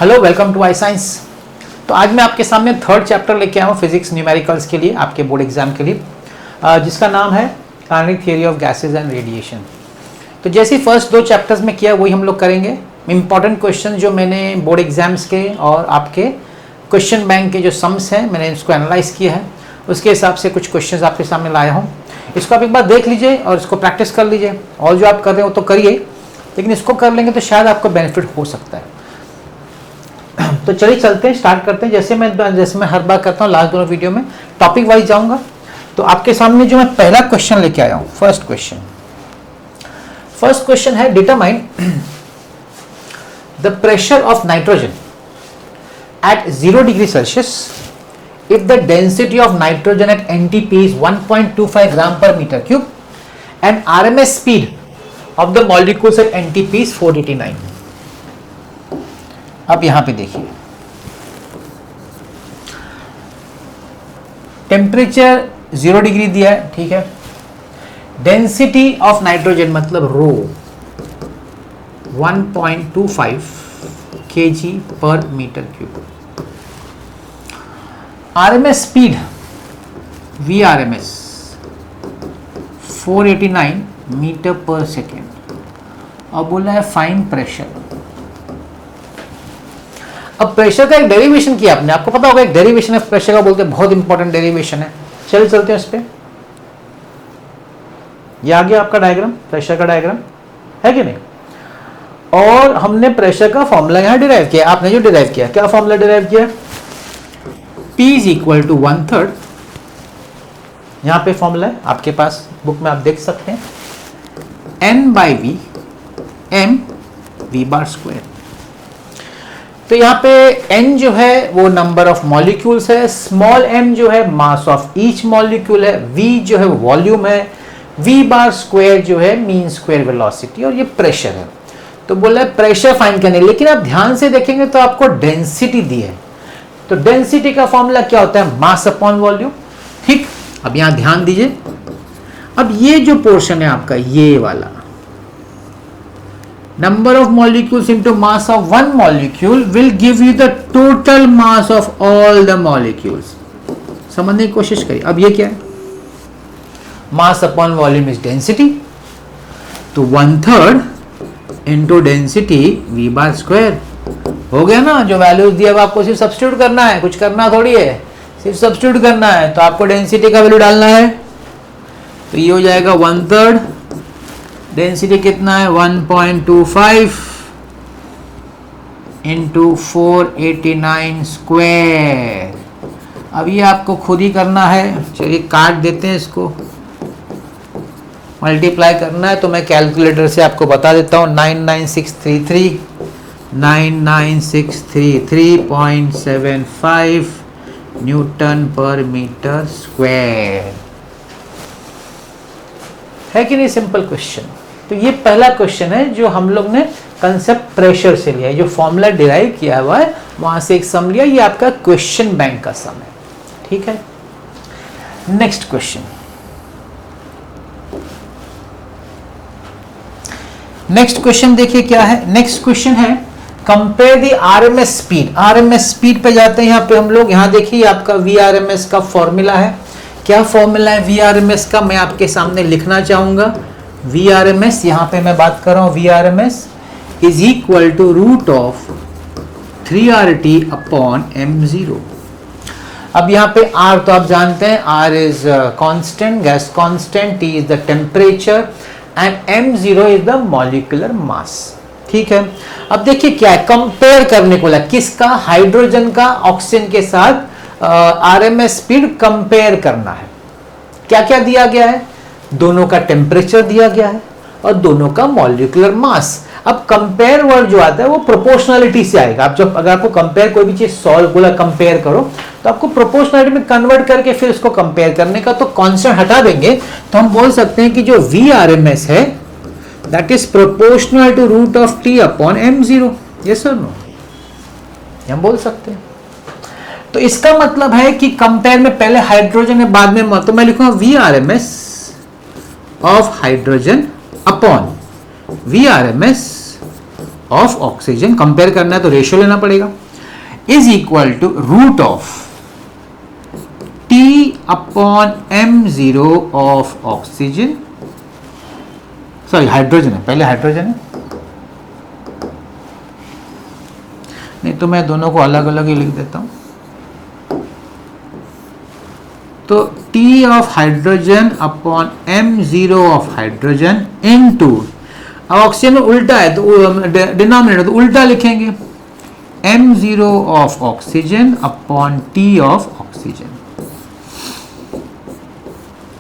Hello, welcome to I science. तो आज मैं आपके सामने थर्ड चैप्टर लेके आया हूँ फिजिक्स न्यूमेरिकल्स के लिए, आपके बोर्ड एग्जाम के लिए, जिसका नाम है Karnik theory of gases and radiation. तो जैसे फर्स्ट दो चैप्टर्स में किया वही हम लोग करेंगे। इंपॉर्टेंट क्वेश्चन जो मैंने बोर्ड एग्जाम्स के और आपके क्वेश्चन बैंक के जो सम्स हैं मैंने इसको एनालाइज किया है, उसके हिसाब से कुछ क्वेश्चन आपके सामने लाया हूँ। इसको आप एक बार देख लीजिए और इसको प्रैक्टिस कर लीजिए, और जो आप कर रहे हो तो करिए, लेकिन इसको कर लेंगे तो शायद आपको बेनिफिट हो सकता है। तो चलिए चलते हैं, स्टार्ट करते हैं। जैसे मैं हर बार करता हूँ लास्ट दोनों वीडियो में टॉपिक वाइज जाऊंगा। तो आपके सामने जो मैं पहला क्वेश्चन लेके आया हूँ, फर्स्ट क्वेश्चन है determine the pressure of nitrogen eight 0 degree Celsius if the density of nitrogen at NTP is 1.25 gram per meter cube and RMS speed of the molecules at NTP is 489। अब यहां पे देखिए, temperature 0 degree दिया है, ठीक है। Density of nitrogen मतलब rho 1.25 kg per metre cube. RMS speed VRMS 489 metre per second. अब बोला है फाइन प्रेशर। अब प्रेशर का एक डेरिवेशन किया आपने, आपको पता होगा एक डेरिवेशन है प्रेशर का, बोलते हैं बहुत इंपॉर्टेंट डेरिवेशन है। चलिए चलते हैं उस पर। यह आ गया आपका डायग्राम, प्रेशर का डायग्राम है कि नहीं। और हमने प्रेशर का फॉर्मूला यहां डिराइव किया। आपने जो डिराइव किया, क्या फॉर्मूला डिराइव किया? P इज इक्वल टू 1/3, यहां पे फॉर्मूला है आपके पास बुक में, आप देख सकते हैं, N/V m V bar square. तो यहाँ पे N जो है वो नंबर ऑफ मॉलिक्यूल्स है, स्मॉल m जो है मास ऑफ ईच मॉलिक्यूल है, V जो है वॉल्यूम है, V बार स्क्वायर जो है मीन स्क्वायर वेलोसिटी, और ये प्रेशर है। तो बोला है प्रेशर फाइंड करने, लेकिन आप ध्यान से देखेंगे तो आपको डेंसिटी दी है। तो डेंसिटी का फॉर्मूला क्या होता है? मास अपॉन वॉल्यूम, ठीक। अब यहां ध्यान दीजिए, अब ये जो पोर्शन है आपका, ये वाला number of molecules into mass of one molecule will give you the total mass of all the molecules. समझने की कोशिश करिए। अब ये क्या है? Mass upon volume is density, तो 1/3 into density V bar square हो गया ना। जो वैल्यूज दिया आपको सिर्फ सब्स्टिट्यूट करना है, कुछ करना थोड़ी है, सिर्फ सब्स्टिट्यूट करना है। तो आपको डेंसिटी का वैल्यू डालना है, तो ये हो जाएगा 1/3, डेंसिटी कितना है 1.25 इंटू 489 स्क्वायर। अब ये आपको खुद ही करना है। चलिए काट देते हैं इसको, मल्टीप्लाई करना है तो मैं कैलकुलेटर से आपको बता देता हूँ। 99633.75 न्यूटन पर मीटर स्क्वायर। है कि नहीं? Simple question. तो ये पहला क्वेश्चन है जो हम लोग ने कंसेप्ट प्रेशर से लिया है, जो फॉर्मूला डिराइव किया हुआ है वहां से एक सम लिया। ये आपका क्वेश्चन बैंक का सम है, ठीक है। नेक्स्ट क्वेश्चन देखिए क्या है। नेक्स्ट क्वेश्चन है compare the RMS speed. RMS speed पे जाते हैं। यहाँ पे हम लोग, यहाँ देखिए आपका VRMS का फॉर्मूला है। क्या फॉर्मूला है VRMS का? मैं आपके सामने लिखना चाहूंगा। VRMS, यहाँ पे मैं बात कर रहा हूँ, VRMS is equal to root of 3RT upon m0। अब यहाँ पे R तो आप जानते हैं, R is constant, gas constant, T is the temperature and m0 is the molecular mass, ठीक है। अब देखिए क्या है, कंपेयर करने को लगा, किसका? हाइड्रोजन का ऑक्सीजन के साथ RMS स्पीड कंपेयर करना है। क्या क्या दिया गया है? दोनों का टेम्परेचर दिया गया है और दोनों का मॉलिक्यूलर मास। अब कंपेयर वर्ड जो आता है वो प्रोपोर्शनलिटी से आएगा। आप जब अगर आपको कंपेयर कोई भी चीज सॉल्व बोला कंपेयर करो, तो आपको प्रोपोर्शनलिटी में कन्वर्ट करके फिर उसको कंपेयर करने का, तो कांस्टेंट हटा देंगे तो हम बोल सकते हैं कि जो VRMS है that is proportional to root of T upon m0। Yes और नो? हम बोल सकते हैं। तो इसका मतलब है कि कंपेयर में पहले हाइड्रोजन है, बाद में, तो मैं लिखूंगा VRMS of hydrogen upon VRMS of oxygen, compare करना है तो रेशियो लेना पड़ेगा, is equal to root of T upon m0 of oxygen, sorry hydrogen है, पहले हाइड्रोजन है, नहीं तो मैं दोनों को अलग अलग ही लिख देता हूं। तो T of hydrogen upon m0 of hydrogen into, अब ऑक्सीजन में उल्टा है तो डिनोमिनेटर तो उल्टा लिखेंगे, m0 of oxygen upon T of oxygen.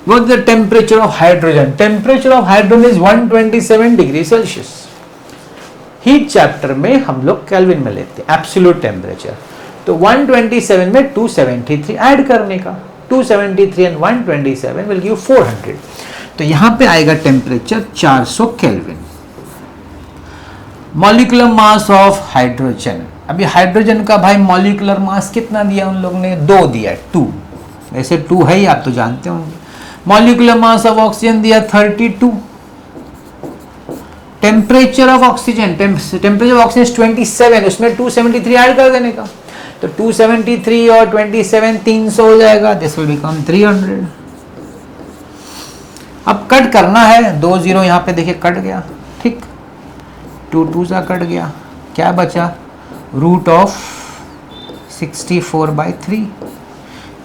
What is the temperature of hydrogen? Temperature of hydrogen is 127 degree Celsius. Heat chapter में हम लोग केल्विन में लेते हैं एब्सोल्यूट टेम्परेचर, तो 127 में 273 ऐड करने का, 273 एंड 127 विल गिव 400, तो यहां पे आएगा temperature 400 kelvin. Molecular mass of hydrogen, अभी हाइड्रोजन का भाई मॉलिक्यूलर मास कितना दिया उन लोगों ने, 2 दिया, 2, वैसे 2 है ही, आप तो जानते होंगे। मॉलिक्यूलर मास ऑफ ऑक्सीजन दिया 32, temperature of oxygen, temperature of oxygen 27, उसमें 273 ऐड कर देने का, तो 273 और 27 300 हो जाएगा, दिस विल बिकम 300। अब कट करना है, 2 0 यहां पे देखिए कट गया, ठीक, 2 2 सा कट गया, क्या बचा, रूट ऑफ 64/3,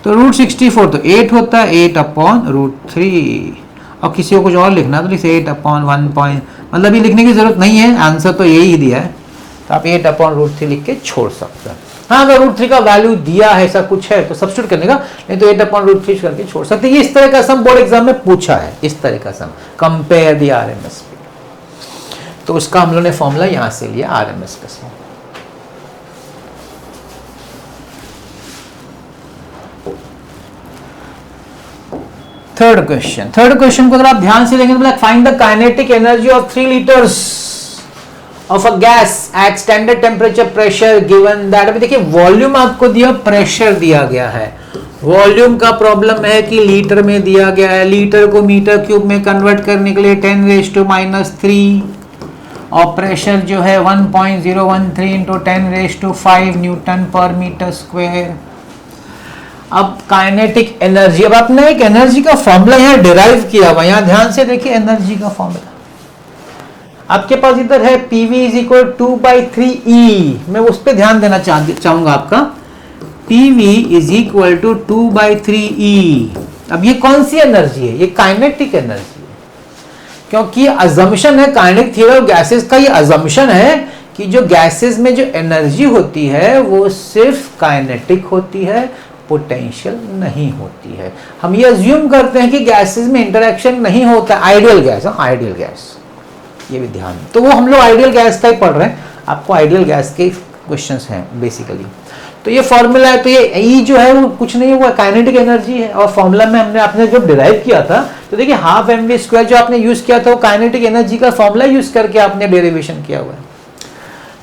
तो रूट 64 तो 8 होता है, 8 अपॉन रूट 3, और किसी को कुछ और लिखना तो लिख 8 अपॉन 1 पॉइंट, मतलब ये लिखने की जरूरत नहीं है, आंसर तो यही दिया है, तो आप 8 अपॉन रूट 3 लिख के छोड़ सकते हैं। हाँ, अगर रूट 3 का वैल्यू दिया है, ऐसा कुछ है तो सब्स्टिट्यूट करने का, नहीं तो 8 अपॉन रूट 3 करके छोड़ सकते हैं। ये इस तरह का सम बोर्ड एग्जाम में पूछा है, इस तरह का सम, कंपेयर द आरएमएस स्पीड, तो उसका हम लोग ने फॉर्मूला यहां से लिया, आरएमएस का सम। थर्ड क्वेश्चन को अगर आप ध्यान से देखें तो find the kinetic energy of 3 litres of a gas at standard temperature pressure given that. अभी देखिए वॉल्यूम आपको दिया, प्रेशर दिया गया है, वॉल्यूम का प्रॉब्लम है कि लीटर में दिया गया है, लीटर को मीटर क्यूब में कन्वर्ट करने के लिए 10⁻³ और प्रेशर जो है 1.013 इंटू 10⁵ न्यूटन पर मीटर स्क्वायर। अब काइनेटिक एनर्जी, अब आपने एक एनर्जी का फॉर्मूला यहां डिराइव किया हुआ, यहां ध्यान से देखिए एनर्जी का फॉर्मूला आपके पास इधर है, PV इज इक्वल 2/3E, मैं उस पर ध्यान देना चाहूंगा आपका, PV is equal to 2/3E। अब ये कौन सी एनर्जी है, ये काइनेटिक एनर्जी है, क्योंकि अजम्पशन है काइनेटिक थ्योरी ऑफ गैसेस का, ये अजम्पशन है कि जो गैसेस में जो एनर्जी होती है वो सिर्फ काइनेटिक होती है, पोटेंशियल नहीं होती है। हम ये अज्यूम करते हैं कि गैसेस में इंटरेक्शन नहीं होता, आइडियल गैस, आइडियल गैस, ये भी ध्यान, तो वो हम लोग आइडियल गैस का ही पढ़ रहे हैं, आपको आइडियल गैस के क्वेश्चंस हैं बेसिकली। तो ये फॉर्मूला है, तो ये E जो है वो कुछ नहीं हुआ, काइनेटिक एनर्जी है, और फॉर्मूला में आपने जब डिराइव किया था तो देखिए हाफ mv² जो आपने यूज किया था वो काइनेटिक एनर्जी का फॉर्मूला यूज करके आपने डेरिवेशन किया हुआ है।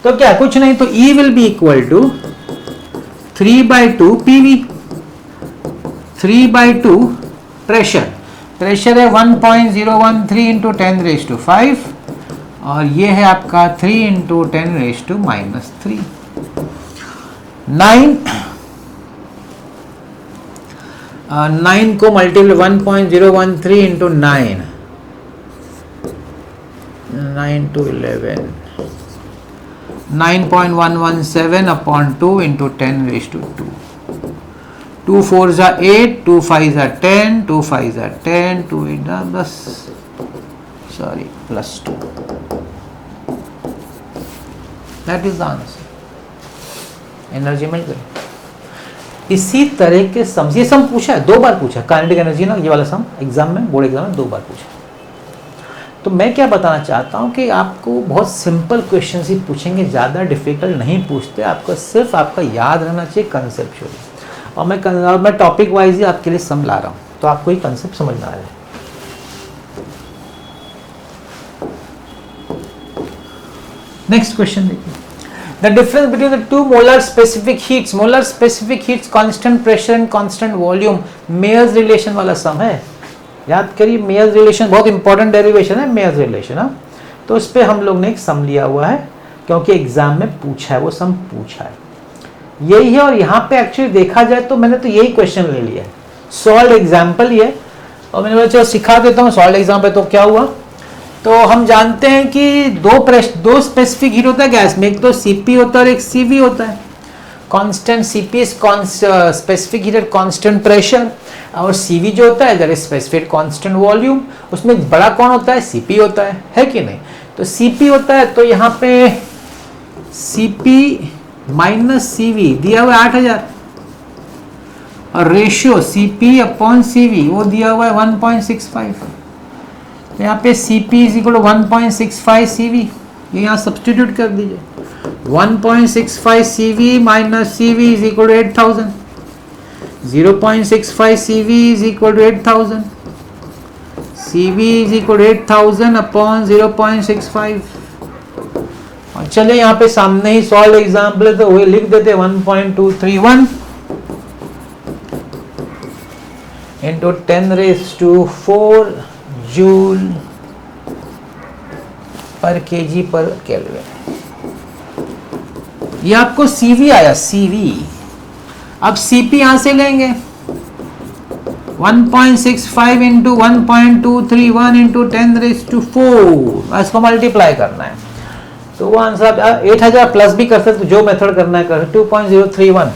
तो क्या कुछ नहीं, तो E will be equal to 3/2 PV, 3/2 pressure है 1.013 इंटू 10⁵, और ये है आपका 3 इंटू 10⁻⁻3। 9 को multiply 1.013 into 9 to 11, 9.117 upon 2 into 10⁻²। 2 4s are 8, 2 5s are 10, 2 5s are 10, 2 8 are 10, sorry, +2. That is the answer. Energy मिल गई। इसी तरह के सम, ये सम पूछा है, 2 बार पूछा, काइनेटिक एनर्जी ना, ये वाला सम एग्जाम में, बोर्ड एग्जाम में 2 बार पूछा। तो मैं क्या बताना चाहता हूँ कि आपको बहुत सिंपल क्वेश्चन ही पूछेंगे, ज़्यादा डिफिकल्ट नहीं पूछते, आपको सिर्फ आपका याद रहना चाहिए कंसेप्चुअली, और मैं टॉपिक वाइज ही आपके लिए सम ला रहा हूँ, तो आपको ये कंसेप्ट समझ में आ रहा है। नेक्स्ट क्वेश्चन देखिए, the difference between the 2 molar specific heats, constant pressure and constant volume, Mayer's relation वाला सम है, याद करिए, मेयर्स रिलेशन बहुत इंपॉर्टेंट डेरिवेशन है, मेयर्स रिलेशन। तो उस पर हम लोग ने एक सम लिया हुआ है, क्योंकि एग्जाम में पूछा है, वो सम पूछा है, यही है। और यहाँ पे एक्चुअली देखा जाए तो मैंने तो यही क्वेश्चन ले लिया है, सॉल्व एग्जाम्पल ये, और मैंने बोला चलो सिखा देता हूँ सॉल्व एग्जाम्पल। तो क्या हुआ, तो हम जानते हैं कि दो स्पेसिफिक हीट होता है गैस में, एक तो सीपी होता है और एक सीवी होता है। Constant CP is specific heat at constant pressure, और सीवी जो होता है that is specific constant volume. उसमें बड़ा कौन होता है, सीपी होता है कि नहीं। तो सीपी होता है, तो यहाँ पे सीपी माइनस सीवी दिया हुआ है 8000, और रेशियो सीपी अपॉन सीवी वो दिया हुआ है 1.65। तो यहाँ पे CP is equal to 1.65 CV, ये यहाँ सब्सटीट्यूट कर दीजिए। 1.65 CV minus CV is equal to 8000, 0.65 CV is equal to 8000, CV is equal to 8000 upon 0.65। और चलिए यहाँ पे सामने ही सॉल्व एग्जाम्पल है तो वही लिख देते 1.231 इंटू 10⁴ जूल पर केजी पर केल्विन। ये आपको सीवी आया, सीवी। अब सीपी यहां से लेंगे 1.65 इंटू 1.231 इंटू 10⁴, इसको मल्टीप्लाई करना है तो वो आंसर 8000 प्लस भी कर सकते, जो मेथड करना है कर 2.031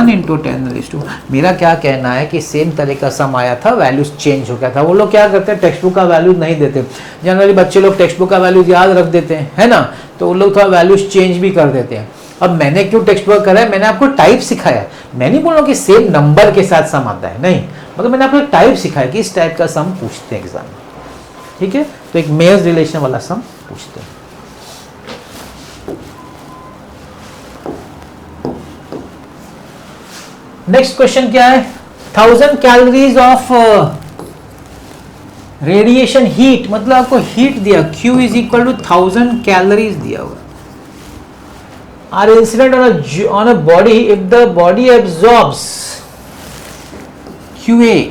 इंटू 10⁻²। मेरा क्या कहना है कि सेम तरह का सम आया था, वैल्यूज चेंज हो गया था। वो लोग क्या करते हैं, टेक्स्ट बुक का वैल्यूज नहीं देते। जनरली बच्चे लोग टेक्स्ट बुक का वैल्यूज याद रख देते हैं, है ना, तो वो लोग थोड़ा वैल्यूज चेंज भी कर देते हैं। अब मैंने क्यों टेक्स्ट बुक करा है, मैंने आपको टाइप सिखाया। मैं नहीं बोल रहा कि सेम नंबर के साथ सम आता है, नहीं, मतलब मैंने आपको टाइप सिखाया कि इस टाइप का सम पूछते हैं एग्जाम में, ठीक है। तो एक मेयर्स रिलेशन वाला सम पूछते हैं। नेक्स्ट क्वेश्चन क्या है, 1000 कैलोरीज ऑफ रेडिएशन हीट, मतलब आपको हीट दिया Q is equal to 1000 calories दिया हुआ, are incident on a body if the body absorbs QA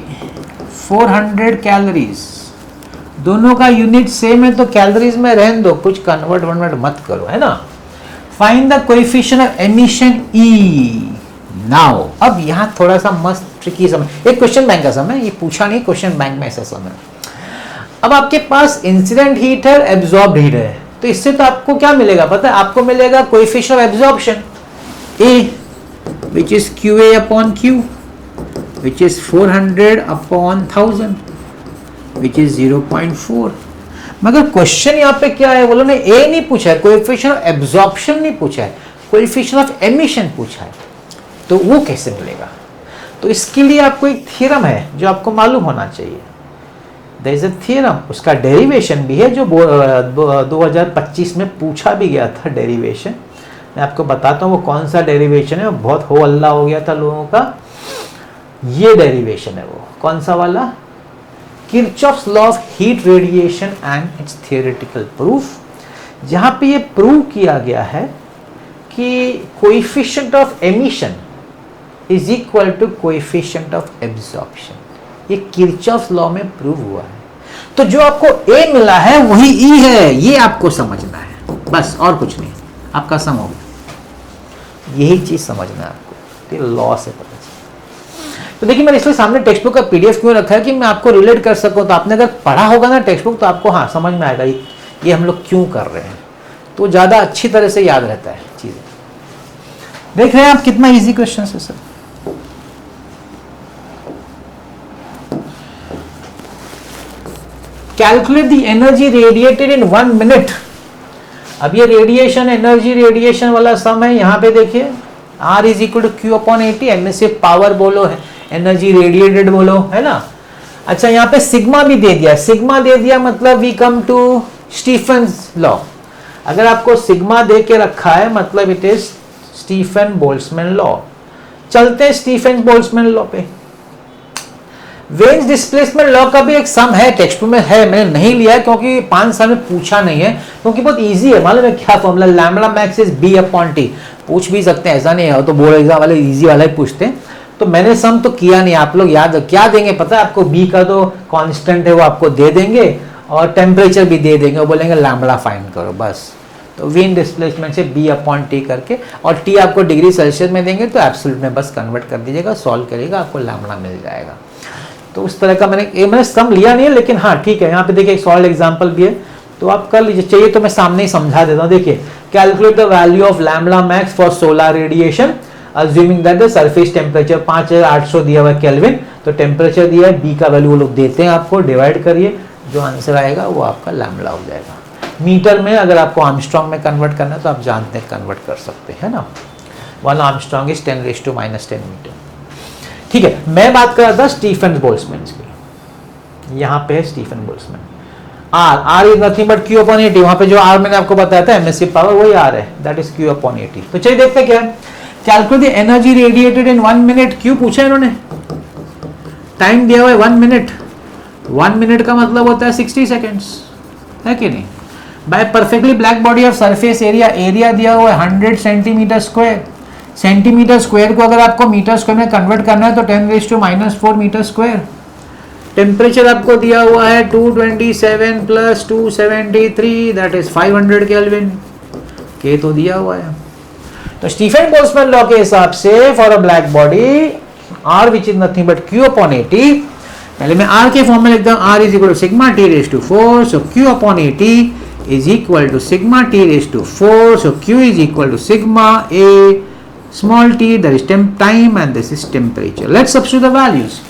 400 calories. दोनों का यूनिट सेम है तो कैलोरीज में रहने दो, कुछ कन्वर्ट मत करो, है ना। Find the coefficient of emission E। Now अब यहां थोड़ा सा मस्त ट्रिकी सम, एक क्वेश्चन बैंक का सम है, ये पूछा नहीं, क्वेश्चन बैंक में ऐसा सम है। अब आपके पास इंसिडेंट हीट है, एब्जॉर्ब्ड हीट है, तो इससे तो आपको क्या मिलेगा पता है, आपको मिलेगा coefficient of absorption A which is QA upon Q which is 400 upon 1000 which is 0.4। मगर क्वेश्चन यहाँ पे क्या है, बोलो ने A नहीं पूछा है, कोएफिशिएंट ऑफ एब्जॉर्प्शन नहीं पूछा है, कोएफिशिएंट ऑफ एमिशन पूछा है, तो वो कैसे मिलेगा। तो इसके लिए आपको एक थ्योरम है जो आपको मालूम होना चाहिए, देयर इज अ थ्योरम, उसका डेरिवेशन भी है जो 2025 में पूछा भी गया था डेरिवेशन। मैं आपको बताता हूँ वो कौन सा डेरिवेशन है, बहुत हो अल्लाह हो गया था लोगों का। ये डेरिवेशन है वो कौन सा वाला, Kirchhoff's law of heat radiation and its theoretical proof, जहां पे ये प्रूव किया गया है कि coefficient of emission is equal to coefficient of absorption. ये किरचॉफ्स लॉ में प्रूव हुआ है। तो जो आपको A मिला है वही E है, ये आपको समझना है, बस और कुछ नहीं, आपका सम हो गया। यही चीज समझना है आपको, ये लॉ से पता चला। तो देखिए मैंने इसलिए सामने टेक्स्ट बुक का PDF क्यों रखा है कि मैं आपको रिलेट कर सकूं, तो आपने अगर पढ़ा होगा ना टेक्स्ट बुक तो आपको हाँ समझ में आएगा ये हम लोग क्यों कर रहे हैं, तो ज़्यादा अच्छी तरह से याद रहता है चीज़ें। देख रहे हैं आप कितना इजी क्वेश्चन है sir. Calculate the energy radiated in 1 minute. अब ये रेडिएशन एनर्जी रेडिएशन वाला सम है, यहाँ पे देखिए R is equal to Q upon 80, M से पावर बोलो है, एनर्जी रेडिएटेड बोलो, है ना। अच्छा यहाँ पे सिग्मा भी दे दिया, सिग्मा दे दिया मतलब we come to Stefan's law. अगर आपको सिग्मा दे के रखा है मतलब it is Stefan Boltzmann law. चलते हैं स्टीफन बोल्ट्जमैन लॉ पे। वेन्स डिस्प्लेसमेंट लॉ का भी एक सम है, टेक्स्ट बुक में है, मैंने नहीं लिया है क्योंकि 5 साल में पूछा नहीं है, क्योंकि बहुत इजी है। मालूम है क्या formula, lambda max is B upon T। पूछ भी सकते हैं, ऐसा नहीं है, तो बोर्ड एग्जाम वाले इजी वाला ही पूछते हैं। तो मैंने सम तो किया नहीं, आप लोग याद क्या देंगे पता है आपको, B का तो कांस्टेंट है वो आपको दे देंगे, और टेम्परेचर भी दे देंगे, वो बोलेंगे लैम्बडा फाइंड करो बस। तो विंड डिस्प्लेसमेंट से B/T करके, और T आपको डिग्री सेल्सियस में देंगे तो एब्सोल्यूट में बस कन्वर्ट कर दीजिएगा, सॉल्व करिएगा, आपको लैम्बडा मिल जाएगा। तो उस तरह का मैंने सम लिया नहीं है, लेकिन हाँ ठीक है, यहाँ पे देखिए एक सॉल्व एग्जाम्पल भी है, तो आप कर लीजिए, चाहिए तो मैं सामने ही समझा देता हूँ। देखिए, calculate the value of lambda max for solar radiation assuming that the surface temperature 5800 दिया हुआ है केल्विन, तो टेम्परेचर दिया है, बी का वैल्यू वो लोग देते हैं आपको, डिवाइड करिए, जो आंसर आएगा वो आपका लैम्बडा हो जाएगा। मीटर में अगर आपको आर्मस्ट्रॉन्ग में कन्वर्ट करना है तो आप जानते हैं कन्वर्ट कर सकते हैं ना, 1 आर्मस्ट्रॉन्ग इज 10⁻⁻10 मीटर। ठीक है, मैं बात कर रहा था स्टीफन बोल्ट्जमैन की, यहाँ पे है Stefan Boltzmann. R is nothing but Q/80, वहां पे जो R मैंने आपको बताया था एमएससी पावर वही R है, दैट इज Q/80। तो चलिए देखते हैं क्या है, calculate the energy radiated in 1 minute. क्यों पूछा इन्होंने, टाइम दिया हुआ है 1 मिनट, 1 मिनट का मतलब होता है 60 सेकेंड्स, है कि नहीं। By perfectly black body of surface area, area दिया हुआ है 100 सेंटीमीटर स्क्वायर, सेंटीमीटर स्क्वायर को अगर आपको मीटर स्क्वायर में कन्वर्ट करना है तो 10⁻⁻4 मीटर स्क्वायर। टेम्परेचर आपको दिया हुआ है 227 + 273 दैट इज 500 केल्विन, के तो दिया हुआ है। तो स्टीफन बोल्ट्जमैन लॉ के हिसाब से for a black body R which is nothing but Q/80, पहले मैं R के फॉर्म में लिखता हूं, R = σT⁴, so Q/80 is equal to σT⁴, so Q is equal to σA small t, that is time, and this is temperature. Let's substitute the values.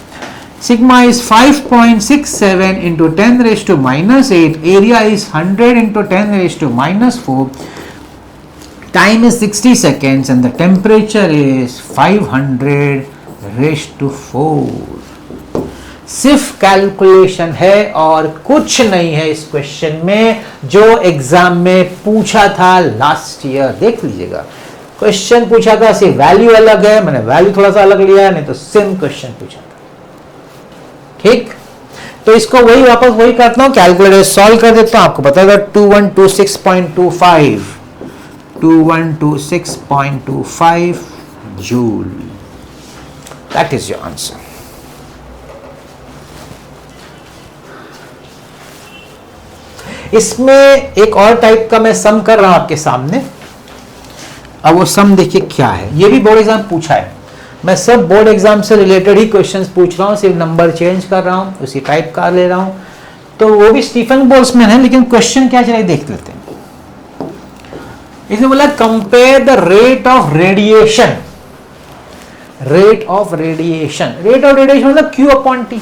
Sigma is 5.67 into 10⁻⁻8, area is 100 into 10⁻⁻4, time is 60 seconds, and the temperature is 500⁴। सिर्फ calculation है और कुछ नहीं है इस question में, जो exam में पूछा था लास्ट ईयर। देख लीजिएगा, क्वेश्चन पूछा था, सिर्फ वैल्यू अलग है, मैंने वैल्यू थोड़ा सा अलग लिया है, नहीं तो सेम क्वेश्चन पूछा था। ठीक, तो इसको वही वापस वही करता हूं, कैलकुलेटर सॉल्व कर देता हूं, आपको बताएगा 2126.25 2126.25 joule, that is your answer. इसमें एक और टाइप का मैं सम कर रहा हूं आपके सामने। अब वो सम देखिए क्या है, ये भी बोर्ड एग्जाम पूछा है, मैं सब बोर्ड एग्जाम से रिलेटेड ही क्वेश्चंस पूछ रहा हूं, सिर्फ नंबर चेंज कर रहा हूं, उसी टाइप का ले रहा हूं। तो वो भी स्टीफन बोल्ट्जमैन है, लेकिन क्वेश्चन क्या चलिए देख लेते हैं। इसने बोला compare the rate of radiation, rate of radiation, rate of radiation मतलब Q/T।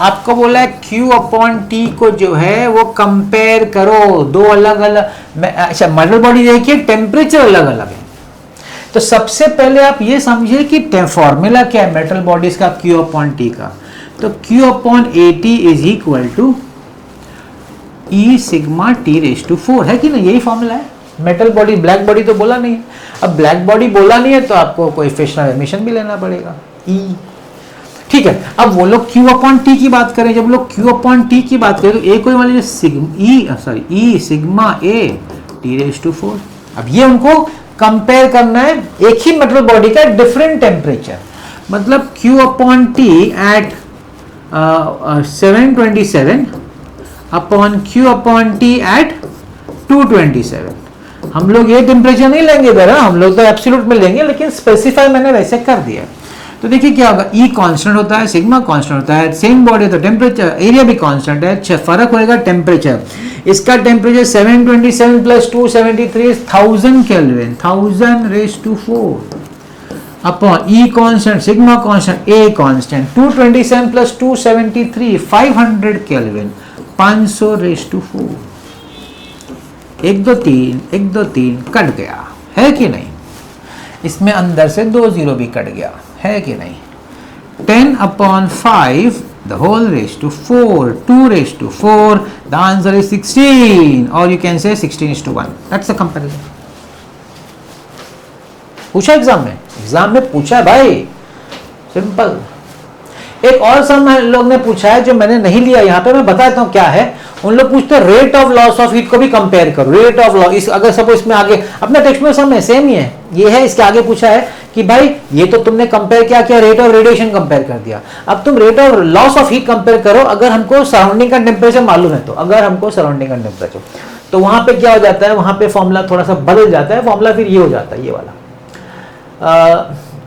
आपको बोला है Q/T को जो है वो कंपेयर करो, दो अलग अलग, अच्छा मेटल बॉडी देखिए टेम्परेचर अलग अलग है। तो सबसे पहले आप ये समझिए कि फॉर्मूला क्या है मेटल बॉडीज का Q/T का, तो Q/80 is equal to E σT⁴, है कि नहीं, यही फॉर्मूला है। मेटल बॉडी, ब्लैक बॉडी तो बोला नहीं है, अब ब्लैक बॉडी बोला नहीं है तो आपको कोएफिशिएंट ऑफ एमिशन भी लेना पड़ेगा E। ठीक है, अब वो लोग Q/T की बात करें, जब लोग Q/T की बात करें तो ए कोई मान लीजिए E सिग्मा A T⁴। अब ये उनको कंपेयर करना है एक ही मेटल बॉडी का डिफरेंट टेम्परेचर, मतलब Q/T eight 727 upon Q/T eight 227। हम लोग ये टेम्परेचर नहीं लेंगे इधर, हम लोग तो एब्सोल्यूट में लेंगे, लेकिन स्पेसिफाई मैंने वैसे कर दिया। तो देखिए क्या होगा, E कांस्टेंट होता है, सिग्मा कांस्टेंट होता है, सेम बॉडी तो टेम्परेचर एरिया भी कांस्टेंट है, फर्क होएगा टेम्परेचर। इसका temperature 727 + 273 1000 kelvin, 1000⁴ upon E constant, sigma constant, A constant, 227 + 273 500 kelvin, 500⁴। 1 2 3 1 2 3 cut गया, है कि नहीं। इसमें अंदर से 2 0 भी कट गया, है कि नहीं। 10/5 the whole raised to 4, 2⁴, the answer is 16, or you can say 16:1. That's the comparison. पूछा एग्जाम में पूछा है भाई, सिंपल। एक और सम लोग ने पूछा है जो मैंने नहीं लिया, यहाँ पे मैं बताता हूँ क्या है। उन लोग पूछते हैं rate of loss of heat को भी कंपेयर करो, रेट ऑफ लॉस, अगर सपोज इसमें आगे अपना टेक्स्ट में सम है सेम ही है, ये है, इसके आगे पूछा है कि भाई ये तो तुमने कंपेयर क्या किया, रेट ऑफ रेडिएशन कंपेयर कर दिया, अब तुम rate of loss of heat compare करो। अगर हमको सराउंडिंग का टेम्परेचर मालूम है तो, अगर हमको सराउंडिंग का टेम्परेचर, तो वहां पे क्या हो जाता है, वहां पे फॉर्मूला थोड़ा सा बदल जाता है। फॉर्मूला फिर ये हो जाता है, ये वाला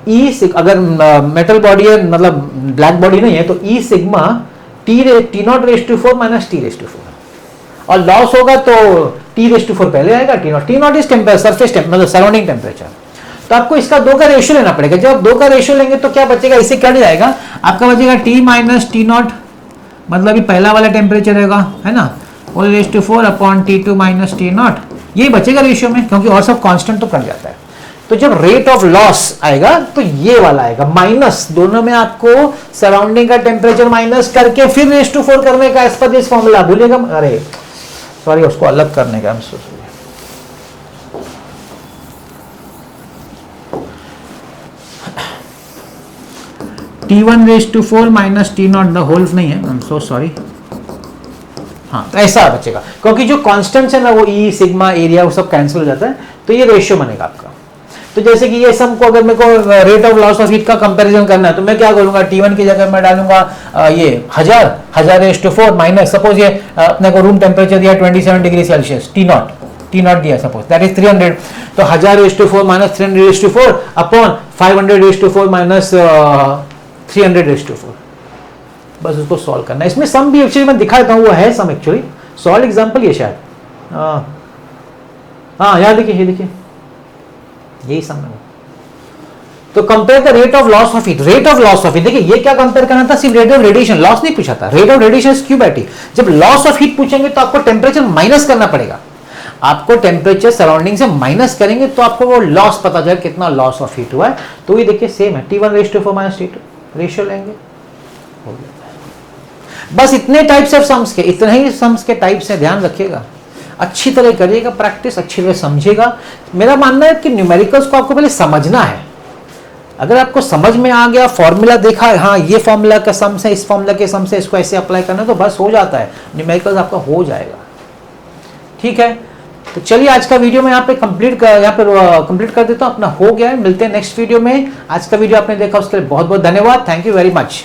ई, अगर मेटल बॉडी है मतलब ब्लैक बॉडी नहीं है तो E sigma T naught raise to 4 minus T raise to 4, और लॉस होगा तो टी रेस टू 4 पहले आएगा, T not is temperature, surface मतलब सराउंडिंग टेम्परेचर। तो आपको इसका 2 का रेशियो लेना पड़ेगा। जब आप 2 का रेशियो लेंगे तो क्या बचेगा, इससे कट जाएगा, आपका बचेगा टी माइनस टी नॉट, मतलब ये पहला वाला टेम्परेचर रहेगा, है ना, whole raise to 4 upon T2 minus T naught, यही बचेगा रेशियो में, क्योंकि और सब कांस्टेंट तो कट जाता है। तो जब रेट ऑफ लॉस आएगा तो ये वाला आएगा, माइनस दोनों में आपको सराउंडिंग का टेम्परेचर माइनस करके फिर रेस टू 4 करने का, एज पर दिस फॉर्मूला। भूलिएगा, अरे सॉरी, उसको अलग करने का, T1 raise to 4 minus T naught, the whole नहीं है, आई एम सो सॉरी। हाँ, तो ऐसा बचेगा, क्योंकि जो कांस्टेंट्स है ना वो ई सिग्मा एरिया वो सब कैंसिल हो जाता है, तो ये रेशियो बनेगा आपका। तो जैसे कि ये सम को अगर मेरे को rate of loss of heat का कंपैरिजन करना है तो मैं क्या करूंगा, T1 की जगह मैं डालूंगा ये 1000 रेस टू 4 माइनस, सपोज ये अपने को रूम टेम्परेचर दिया 27 डिग्री सेल्सियस, टी नॉट दिया सपोज, दैट इज 300, तो 1000 raise to 4 minus 300 raise to 4 upon 500 raise to 4 minus 300 raise to 4, बस उसको सॉल्व करना है। इसमें सम भी एक्चुअली मैं दिखा देता हूँ, वो है सम एक्चुअली, सॉल्व एग्जांपल ये शायद, हाँ यार देखिए, ये देखिए यही सम है। तो compare the rate of loss of heat, rate of loss of heat, देखिए ये क्या कंपेयर करना था, सिर्फ रेट ऑफ रेडिएशन, लॉस नहीं पूछा था, रेट ऑफ रेडिएशन इज क्यूबैटी। जब लॉस ऑफ हीट पूछेंगे तो आपको टेम्परेचर माइनस करना पड़ेगा, आपको टेम्परेचर सराउंडिंग से माइनस करेंगे तो आपको वो लॉस पता चले कितना लॉस ऑफ हीट हुआ है। तो ये देखिए सेम है, T1 raise to 4 minus T2, ratio लेंगे, हो गया। बस इतने टाइप्स ऑफ सम्स के, इतने ही सम्स के टाइप्स है, ध्यान रखिएगा, अच्छी तरह करिएगा प्रैक्टिस, अच्छी तरह समझिएगा। मेरा मानना है कि न्यूमेरिकल्स को आपको पहले समझना है। अगर आपको समझ में आ गया, फॉर्मूला देखा, हाँ ये फॉर्मूला का सम्स है, इस फॉर्मूला के सम्स है, इसको ऐसे अप्लाई करना, तो बस हो जाता है, न्यूमेरिकल्स आपका हो जाएगा। ठीक है, तो चलिए आज का वीडियो में यहाँ पे कंप्लीट कर देता हूँ, अपना हो गया है। मिलते हैं नेक्स्ट वीडियो में। आज का वीडियो आपने देखा उसके लिए बहुत बहुत धन्यवाद, थैंक यू वेरी मच।